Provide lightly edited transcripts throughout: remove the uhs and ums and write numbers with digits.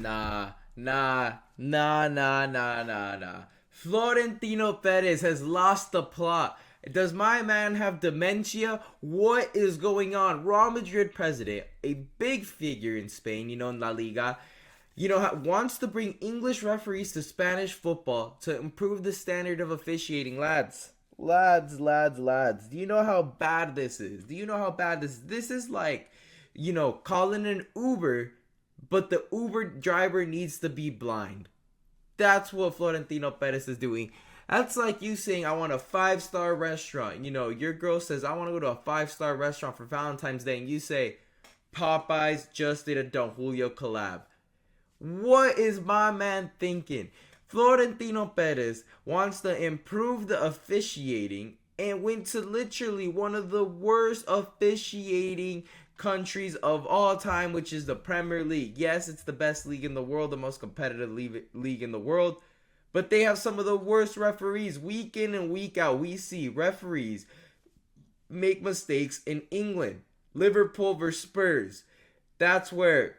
Nah. Florentino Perez has lost the plot. Does my man have dementia? What is going on? Real Madrid president, a big figure in Spain, in La Liga, wants to bring English referees to Spanish football to improve the standard of officiating. Lads. Do you know how bad this is? This is like, calling an Uber, but the Uber driver needs to be blind. That's what Florentino Perez is doing. That's like you saying, I want a 5-star restaurant. Your girl says, I want to go to a 5-star restaurant for Valentine's Day. And you say, Popeyes just did a Don Julio collab. What is my man thinking? Florentino Perez wants to improve the officiating and went to literally one of the worst officiating countries of all time, which is the Premier League. Yes, it's the best league in the world, the most competitive league in the world, but they have some of the worst referees. Week in and week out, we see referees make mistakes in England. Liverpool versus Spurs. That's where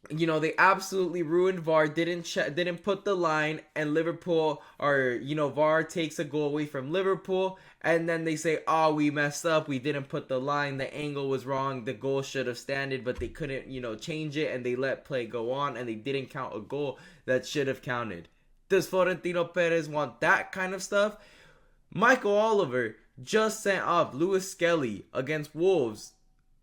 they absolutely ruined VAR, didn't put the line, and Liverpool, or VAR takes a goal away from Liverpool, and then they say, oh, we messed up, we didn't put the line, the angle was wrong, the goal should have standed, but they couldn't change it, and they let play go on, and they didn't count a goal that should have counted. Does Florentino Perez want that kind of stuff? Michael Oliver just sent off Lewis Skelly against Wolves.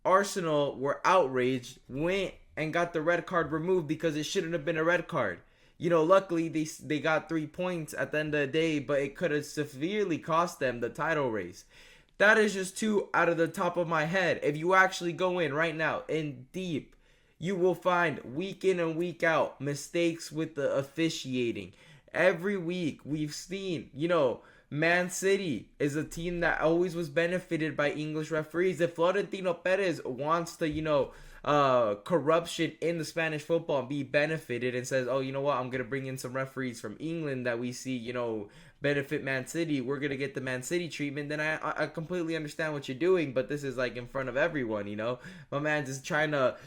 Arsenal were outraged, went and got the red card removed because it shouldn't have been a red card. Luckily they got 3 points at the end of the day, but it could have severely cost them the title race. That is just two out of the top of my head. If you actually go in right now, in deep, you will find week in and week out mistakes with the officiating. Every week we've seen, Man City is a team that always was benefited by English referees. If Florentino Perez wants to, corruption in the Spanish football and be benefited and says, oh, you know what, I'm going to bring in some referees from England that we see, benefit Man City, we're going to get the Man City treatment, then I completely understand what you're doing, but this is like in front of everyone, My man's just trying to,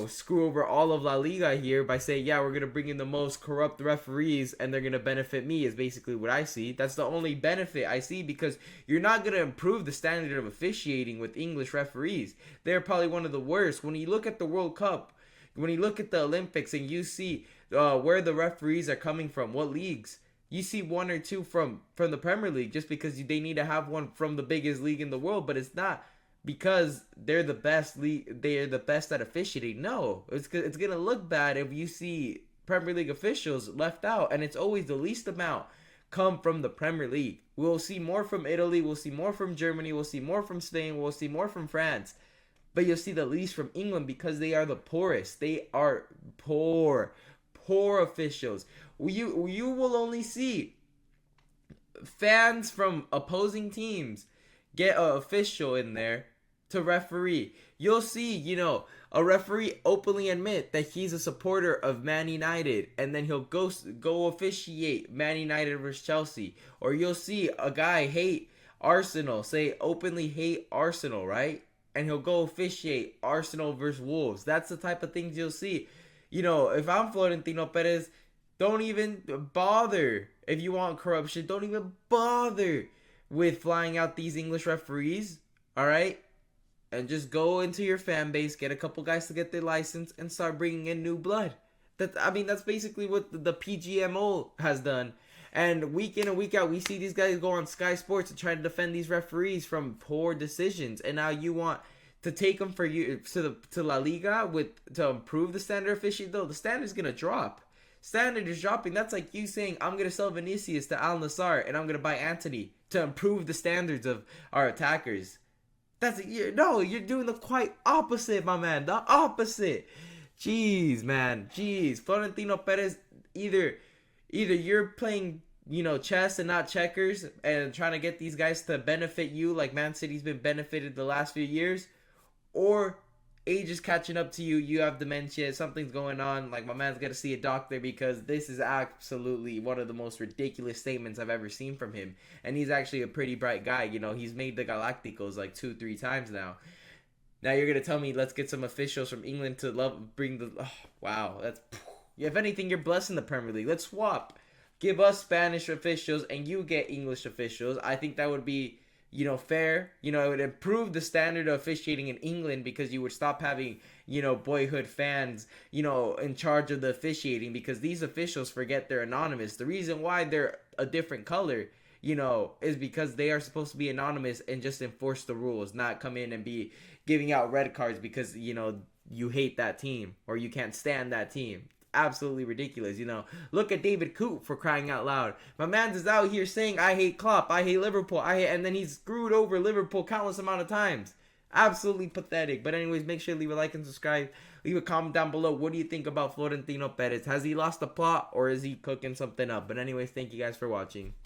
screw over all of La Liga here by saying, yeah, we're going to bring in the most corrupt referees and they're going to benefit me is basically what I see. That's the only benefit I see, because you're not going to improve the standard of officiating with English referees. They're probably one of the worst. When you look at the World Cup, when you look at the Olympics and you see where the referees are coming from, what leagues, you see one or two from the Premier League just because they need to have one from the biggest league in the world, but it's not because they're the best league, they're the best at officiating. No, it's going to look bad if you see Premier League officials left out, and it's always the least amount come from the Premier League. We'll see more from Italy, we'll see more from Germany, we'll see more from Spain, we'll see more from France, but you'll see the least from England because they are the poorest. They are poor officials. You will only see fans from opposing teams get an official in there to referee. You'll see, a referee openly admit that he's a supporter of Man United, and then he'll go officiate Man United versus Chelsea. Or you'll see a guy hate Arsenal, say openly hate Arsenal, right? And he'll go officiate Arsenal versus Wolves. That's the type of things you'll see. If I'm Florentino Perez, don't even bother. If you want corruption, don't even bother with flying out these English referees, all right? And just go into your fan base, get a couple guys to get their license, and start bringing in new blood. That's basically what the PGMO has done. And week in and week out, we see these guys go on Sky Sports and try to defend these referees from poor decisions. And now you want to take them for you to La Liga to improve the standard of officiating. Though the standard is gonna drop. Standard is dropping. That's like you saying, I'm gonna sell Vinicius to Al Nassr and I'm gonna buy Antony to improve the standards of our attackers. You're doing the quite opposite, my man. The opposite. Jeez, man. Jeez. Florentino Perez, either you're playing, chess and not checkers and trying to get these guys to benefit you like Man City's been benefited the last few years, or age is catching up to you, you have dementia, something's going on, like my man's gotta see a doctor, because this is absolutely one of the most ridiculous statements I've ever seen from him. And he's actually a pretty bright guy, he's made the Galacticos like 2-3 times now. Now you're gonna tell me let's get some officials from England to bring the wow, If anything, you're blessing the Premier League. Let's swap. Give us Spanish officials and you get English officials. I think that would be, fair. It would improve the standard of officiating in England because you would stop having, boyhood fans, in charge of the officiating because these officials forget they're anonymous. The reason why they're a different color, is because they are supposed to be anonymous and just enforce the rules, not come in and be giving out red cards because, you hate that team or you can't stand that team. Absolutely ridiculous. Look at David Coop, for crying out loud. My man's is out here saying I hate Klopp, I hate Liverpool, and then he's screwed over Liverpool countless amount of times. Absolutely pathetic. But anyways, make sure to leave a like and subscribe. Leave a comment down below. What do you think about Florentino Perez? Has he lost the plot or is he cooking something up? But anyways, thank you guys for watching.